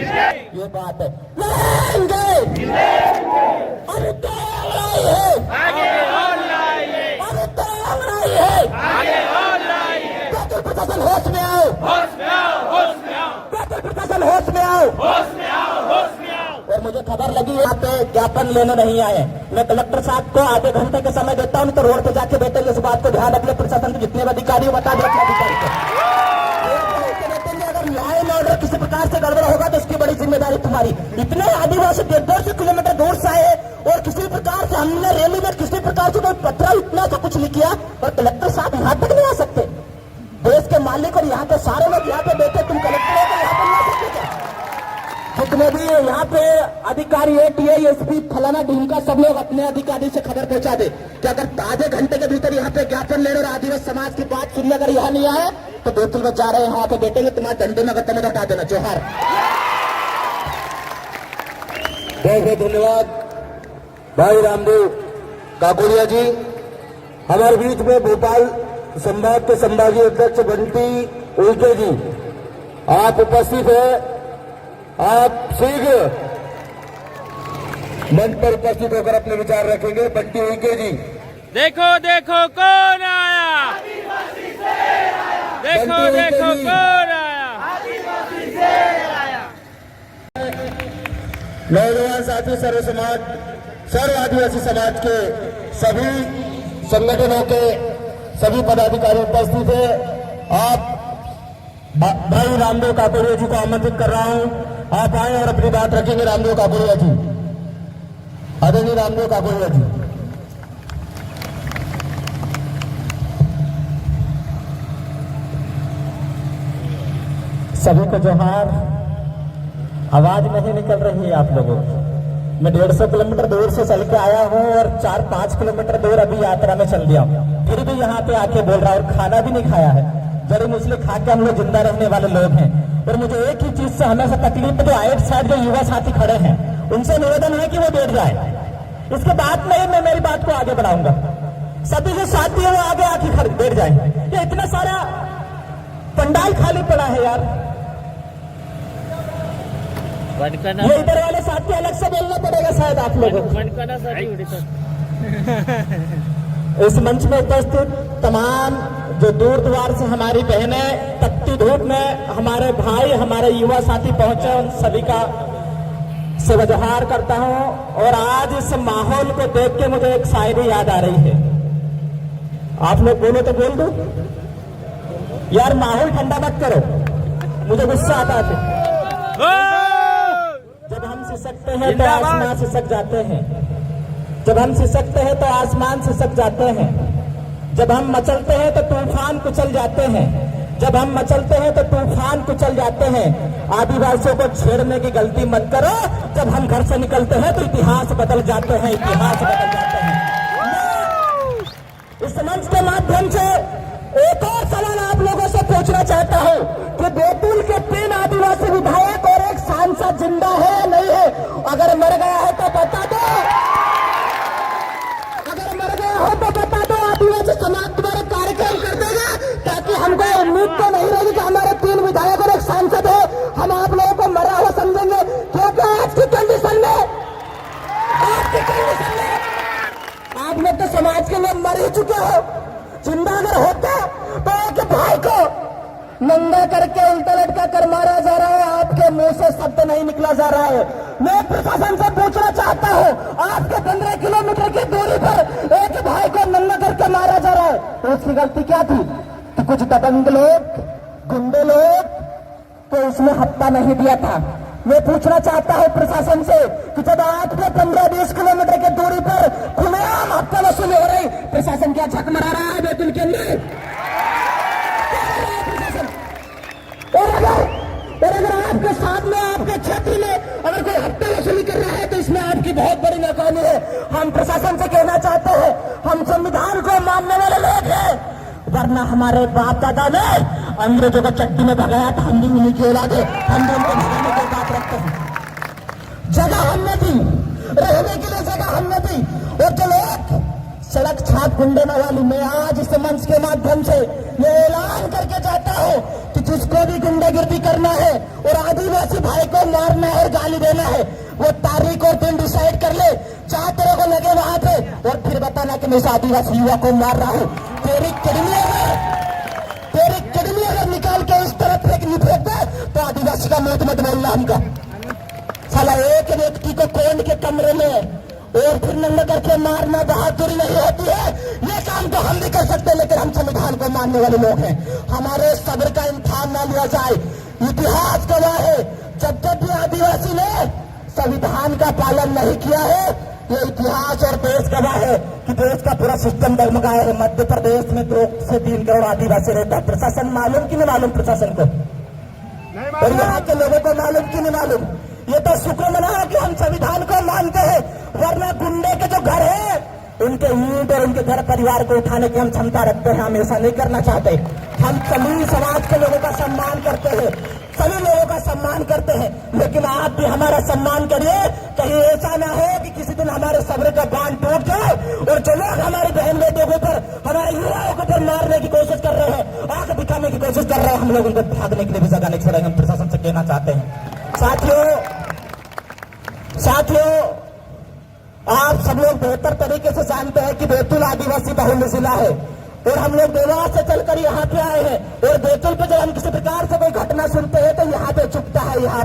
ये बात है। लड़ेंगे, अरे तो लड़ाई है, अरे तो लड़ाई है। बेहतर प्रशासन होश में आओ, बेहतर प्रशासन होश में आओ। और मुझे खबर लगी है यहाँ पे ज्ञापन लेने नहीं आए। मैं कलेक्टर साहब को आधे घंटे का समय देता हूँ, तो रोड पे जाके बैठेंगे। इस बात को ध्यान रखने, प्रशासन के जितने भी अधिकारी हो बता दो अपने अधिकारी को। अगर न्याय ऑर्डर किसी प्रकार से गड़बड़ होगा तो उसकी बड़ी जिम्मेदारी तुम्हारी। इतने आदिवासी 150 किलोमीटर दूर से आए और किसी प्रकार से हमने रैली में किसी प्रकार से कोई पत्र इतना सा कुछ नहीं किया, और कलेक्टर साहब यहाँ तक नहीं आ सकते। देश के मालिक और यहाँ के सारे लोग यहाँ पे बैठे, तुम कलेक्टर हो तो यहाँ पे नहीं आ सकते क्या? जितने भी यहाँ पे अधिकारी है, टीआई, एसपी, फलाना ढींका, सब लोग अपने अधिकारी से खबर पहुंचा दे कि अगर आधे घंटे के भीतर यहाँ पे ज्ञापन लेने और आदिवासी समाज की बात सुनने अगर यहाँ नहीं आए तो बैतूल में जा रहे हैं, वहां पे बैठेंगे, तुम्हारे डंडे में अगर तुम्हें हटा देना। जोहार। बहुत बहुत धन्यवाद भाई रामदेव काकोड़िया जी। हमारे बीच में भोपाल संभाग के संभागीय अध्यक्ष बंटी उल्टे जी आप उपस्थित है। आप शीघ्र मंच पर उपस्थित होकर अपने विचार रखेंगे। बंटी उल्टे जी। देखो देखो कौन आया, देखो देखो कौन आया। नौजवान साथी सर्व आदिवासी समाज के सभी संगठनों के सभी पदाधिकारी उपस्थित है। आप भाई रामदेव काकोड़िया जी को आमंत्रित कर रहा हूं, आप आए और अपनी बात रखेंगे। रामदेव काकोड़िया जी, आदरणीय रामदेव काकोड़िया जी। सभी को जोहार। आवाज नहीं निकल रही है आप लोगों की। मैं 150 किलोमीटर दूर से चल के आया हूँ और 4-5 किलोमीटर दूर अभी यात्रा में चल गया हूँ, फिर भी यहाँ पे आके बोल रहा हूँ। और खाना भी नहीं खाया है, जड़ी मुझले खा के हम लोग जिंदा रहने वाले लोग हैं। और मुझे एक ही चीज से हमेशा तकलीफ, जो आइट साइड जो युवा साथी खड़े हैं उनसे निवेदन है कि वो बैठ जाए। इसके बाद में मैं मेरी बात को आगे बढ़ाऊंगा। सभी जो साथी है वो आगे आके खड़े बैठ जाए। ये इतना सारा पंडाल खाली पड़ा है यार। ये इधर वाले साथी अलग से बोलना पड़ेगा शायद आप लोगों को। इस मंच में उपस्थित तमाम जो दूर द्वार से हमारी बहनें तपती धूप में हमारे भाई हमारे युवा साथी पहुंचे, उन सभी का सेवाजोहार करता हूं। और आज इस माहौल को देख के मुझे एक शायरी याद आ रही है। आप लोग बोलो तो बोल दो यार, माहौल ठंडा मत करो, मुझे गुस्सा आता है। जब हम सिसकते हैं तो आसमान सिसक जाते हैं, जब हम सिसकते हैं तो आसमान सिसक जाते हैं, जब हम मचलते हैं तो तूफान कुचल जाते हैं, जब हम मचलते हैं तो तूफान कुचल जाते हैं। आदिवासियों को छेड़ने की गलती मत करो, जब हम घर से निकलते हैं तो इतिहास बदल जाते हैं, इतिहास बदल जाते हैं। इस मंच के माध्यम से एक और सवाल आप लोगों से पूछना चाहता हूं कि बैतूल के 3 आदिवासी विधायक और एक सांसद जिंदा है या नहीं है? अगर मर गया है तो बता दो, अगर मर गया हो तो बता दो। आदिवासी समाज तुम्हारे कार्यक्रम कर देगा, ताकि हमको उम्मीद तो नहीं रहेगी कि हमारे 3 विधायक और एक सांसद है, हम आप लोगों को मरा हुआ समझेंगे। क्योंकि आज की कंडीशन में, आप लोग तो समाज के लिए मर ही चुके हो। जिंदा अगर होता तो एक भाई को नंगा करके उल्टा लटका कर मारा जा रहा है, आपके मुंह से शब्द नहीं निकला जा रहा है। मैं प्रशासन से पूछना चाहता हूं, आपके 15 किलोमीटर की दूरी पर एक भाई को नंगा करके मारा जा रहा है, तो उसकी गलती क्या थी? कि कुछ दबंग लोग, गुंडे लोग को उसने हफ्ता नहीं दिया था। मैं पूछना चाहता हूं प्रशासन से कि जब आपके 15-20 किलोमीटर की दूरी पर खुलेआम हफ्ता वसूली हो रही, प्रशासन क्या झक मरा रहा है बैतूल के अंदर? और अगर आपके साथ में, आपके क्षेत्र में अगर कोई हफ्ता वसूली कर रहा है तो इसमें आपकी बहुत बड़ी नाकामी है। हम प्रशासन से कहना चाहते हैं, हम संविधान को मानने वाले लोग हैं, वरना हमारे बाप दादा ने अंग्रेजों को चट्टी में भगाया था, हम भी उन्हीं के औलाद है, हम भी उनको भगाने की बात रखते हैं। जगह हमने दी, रहने के लिए जगह हमने दी। और जो लोग सड़क छाप गुंडे वाली, मैं आज इस मंच के माध्यम से ये ऐलान करके जाता हूं कि जिसको भी गुंडागिर्दी करना है और आदिवासी भाई को मारना है और गाली देना है, वो तारीख और दिन डिसाइड कर ले, जहां तेरे को लगे वहां पे, और फिर बताना कि मैं इस आदिवासी युवा को मार रहा हूं। तेरी किडनी अगर निकाल के इस तरफ फेंक नहीं फेंक दे तो आदिवासी का मौत मत बोलना हमका। साला एक व्यक्ति को कोंड के कमरे में और फिर नंगा करके मारना बहादुरी नहीं होती है। ये काम तो हम भी कर सकते हैं, लेकिन हम संविधान को मानने वाले लोग हैं। हमारे सब्र का इम्तिहान ना लिया जाए। इतिहास गवाह है, जब जब भी आदिवासी ने संविधान का पालन नहीं किया है, ये इतिहास और देश गवाह है कि देश का पूरा सिस्टम डगमगाया है। मध्य प्रदेश में 2 से 3 करोड़ आदिवासी रहता है। प्रशासन मालूम कि नहीं मालूम? प्रशासन को और यहाँ के लोगों को मालूम कि नहीं मालूम? ये तो शुक्र मनाओ कि हम संविधान को मानते हैं, वरना गुंडे के जो घर है उनके ईंट और उनके घर परिवार को उठाने की हम क्षमता रखते हैं। हम ऐसा नहीं करना चाहते। हम सभी समाज के लोगों का सम्मान करते हैं, सभी लोगों का सम्मान करते हैं, लेकिन आप भी हमारा सम्मान करिए। कहीं ऐसा ना हो कि किसी दिन हमारे सब्र का बांध टूट जाए और जो लोग हमारी बहन बेटियों के ऊपर, हमारे युवाओं के ऊपर मारने की कोशिश कर रहे हैं, आंख दिखाने की कोशिश कर रहे हैं, हम लोग उनको भागने के लिए भी जगह नहीं छोड़ेंगे। हम प्रशासन से कहना चाहते हैं। साथियों, आप सब लोग बेहतर तरीके से जानते हैं कि बैतूल आदिवासी बहुल जिला है और हम लोग देवास से चलकर यहाँ पे आए हैं। और बैतूल पे जब हम किसी प्रकार से कोई घटना सुनते हैं तो यहाँ पे चुपता है, यहाँ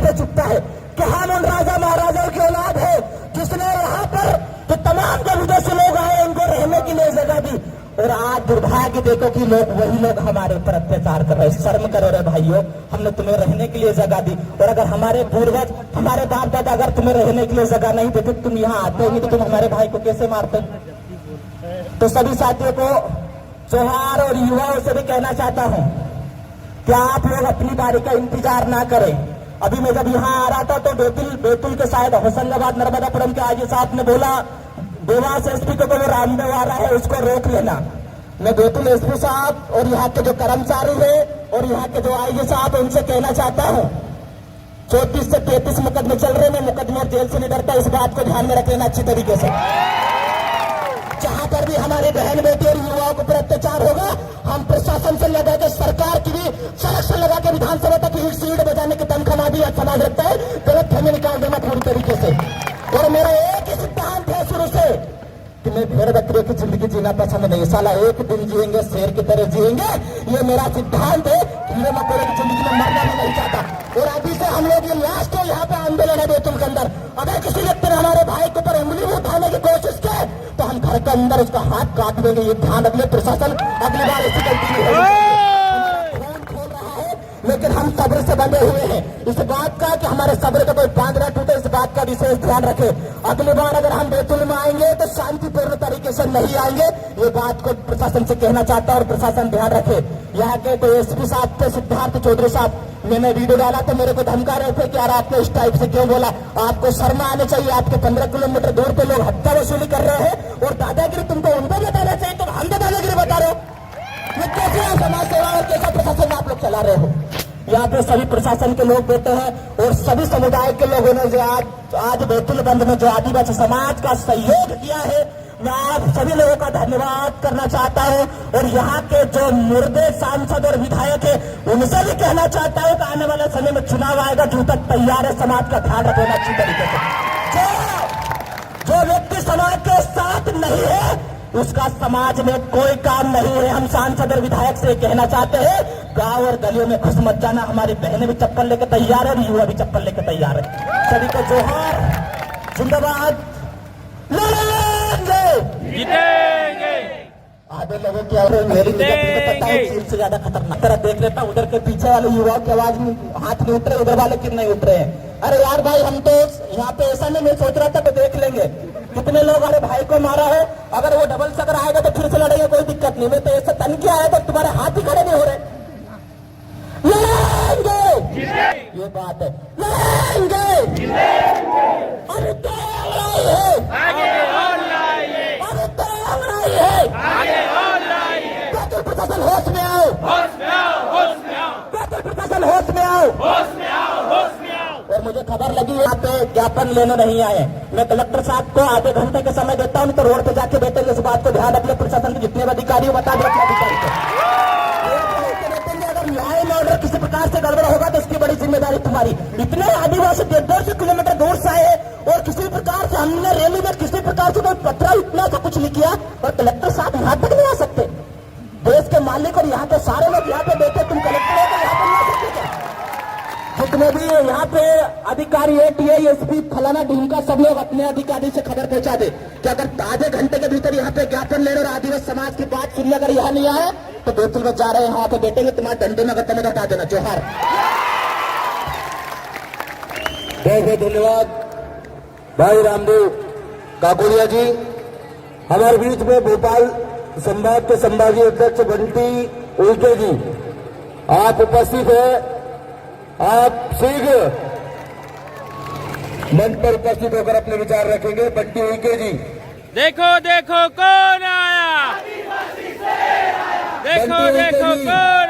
पे चुपता है कि हम उन राजा महाराजाओं की औलाद है जिसने यहाँ पर जो तमाम जो विदेशी लोग आए उनको रहने के लिए जगह दी। और आज दुर्भाग्य देखो कि वही लोग हमारे ऊपर अत्याचार कर रहे हैं। शर्म करो रे भाइयों, हमने तुम्हें रहने के लिए जगह दी, और अगर हमारे पूर्वज, हमारे बाप दादा अगर तुम्हें रहने के लिए जगह नहीं देते, तुम यहाँ आते ही नहीं, तो तुम हमारे भाई को कैसे मारते? तो सभी साथियों को, जोहार और युवाओं से भी कहना चाहता हूं कि आप लोग अपनी बारी का इंतजार ना करें। अभी मैं जब यहाँ आ रहा था तो बैतूल के शायद होशंगाबाद नर्मदापुरम के आगे साहब ने बोला देवास एसपी को, वो रामदेव आ रहा है, उसको रोक लेना। मैं बैतूल एसपी साहब और यहाँ के जो कर्मचारी है और यहाँ के जो आईजी साहब है उनसे कहना चाहता हूँ, 34 से 33 मुकदमे चल रहे हैं। मुकदमे जेल से नहीं डरता, इस बात को ध्यान में रखना अच्छी तरीके से। जहां पर भी हमारे बहन बेटी और युवाओं के ऊपर अत्याचार होगा, हम प्रशासन से लगा के, सरकार की भी संरक्षण लगा के विधानसभा तक की सीट बजाने की दमखमा भी समाज रखता है। गलत फहमी निकाल देना पूरी तरीके से। और मेरा एक ही सिद्धांत है शुरू से कि मैं भेड़ बकरियों की जिंदगी जीना पसंद नहीं। साला एक दिन जिएंगे शेर की तरह जिएंगे, ये मेरा सिद्धांत है। कीड़े मकोड़े की जिंदगी में मरना भी नहीं चाहता। और अभी से हम लोग ये लास्ट है, यहाँ पे आंदोलन है बैतूल के अंदर। अगर किसी व्यक्ति ने हमारे भाई के ऊपर उंगली उठाने की कोशिश की तो हम घर के अंदर उसका हाथ काट देंगे। ये ध्यान रख ले प्रशासन, अगली बार ऐसी गलती नहीं होगी। लेकिन हम सब्र से बंधे हुए हैं इस बात का कि हमारे सब्र का कोई बांध ना टूटे, इस बात का विशेष ध्यान रखें। अगली बार अगर हम बैतूल में आएंगे तो शांतिपूर्ण तरीके से नहीं आएंगे, ये बात को प्रशासन से कहना चाहता है और प्रशासन ध्यान रखे। यहाँ के तो एसपी साहब थे सिद्धार्थ चौधरी साहब, मैंने वीडियो डाला तो मेरे को धमका रहे थे कि यार आपने इस टाइप से क्यों बोला, आपको शर्म आने चाहिए। आपके 15 किलोमीटर दूर पे लोग हत्या वसूली कर रहे हैं और दादागिरी तुमको उनको बताना चाहिए, तुम हम दादागिरी बता रहे हो। ये कैसे समाज सेवा और कैसा प्रशासन आप लोग चला रहे हो? यहाँ पे सभी प्रशासन के लोग बैठे हैं और सभी समुदाय के लोगों ने जो आज बैतूल बंद में जो आदिवासी समाज का सहयोग किया है, मैं आप सभी लोगों का धन्यवाद करना चाहता हूँ। और यहाँ के जो मुर्दे सांसद और विधायक है उनसे भी कहना चाहता हूँ कि आने वाले समय में चुनाव आएगा, जो तक तैयार है समाज का ध्यान रखना अच्छी तरीके से। जो व्यक्ति समाज के साथ नहीं है उसका समाज में कोई काम नहीं है। हम सांसद और विधायक से कहना चाहते हैं, गांव और गलियों में घुस मत जाना। हमारी बहनें भी चप्पल लेकर तैयार है और युवा भी चप्पल लेकर तैयार है। सभी को जोहार, जिंदाबाद, लड़ेंगे जीतेंगे। आधे लोगों की और मेरी पता है चीन से ज्यादा खतरनाक। तरह देख लेता उधर के पीछे वाले युवाओं की आवाज में हाथ नहीं उठ रहे, उधर वाले क्यों नहीं उठ रहे हैं? अरे यार भाई, हम तो यहाँ पे ऐसा नहीं, मैं सोच रहा था तो देख लेंगे कितने लोग हमारे भाई को मारा है। अगर वो डबल सकर आएगा तो फिर से लड़ेंगे, कोई दिक्कत नहीं। मैं तो ऐसा तन किया है तो तुम्हारे हाथ ही खड़े नहीं हो रहे। लड़ेंगे, ये बात है, लड़ेंगे। अरे तो लड़ाई है, आगे और लाइए, अरे तो लड़ाई है, आगे और लाइए। बैतूल प्रशासन होश में आओ, होश में आओ, होश में आओ, बैतूल प्रशासन होश में आओ, होश में आओ, होश में आओ। और मुझे खबर लगी यहाँ पे ज्ञापन लेने नहीं आए। मैं कलेक्टर साहब को आधे घंटे का समय देता हूँ तो रोड पे जाके बैठेंगे। इस बात को ध्यान रख ले प्रशासन के जितने भी अधिकारी बता दो अपने अधिकारी को। किसी प्रकार से गड़बड़ होगा तो उसकी बड़ी जिम्मेदारी तुम्हारी। इतने आदिवासी 150 किलोमीटर दूर से आए और किसी प्रकार से हमने रैली में किसी प्रकार से कोई पत्थर इतना सा कुछ नहीं किया, और कलेक्टर साहब यहाँ तक नहीं आ सकते? देश के मालिक और यहाँ पे सारे लोग यहाँ पे बैठे, तुम कलेक्टर हो तो यहाँ पे नहीं आ सकते क्या? जितने भी यहाँ पे अधिकारी है, टीआईएसपी फलाना ढूंढका, सब लोग अपने अधिकारी से खबर पहुंचा दे कि अगर आधे घंटे के भीतर यहाँ पे ज्ञापन लेने और आदिवासी समाज की बात सुनने अगर यहाँ नहीं आए तो बैतूल में जा रहे हैं, यहाँ पे बैठेंगे, तुम्हारे डंडे में अगर तुम्हें हटा देना। जोहार। बहुत बहुत धन्यवाद भाई रामदेव काकोड़िया जी। हमारे बीच में भोपाल संभाग के संभागीय अध्यक्ष बंटी उल्के जी आप उपस्थित है। आप शीघ्र मंच पर उपस्थित होकर अपने विचार रखेंगे। बंटी उल्के जी। देखो देखो कौन आया, देखो बंटी उल्के देखो जी। कौन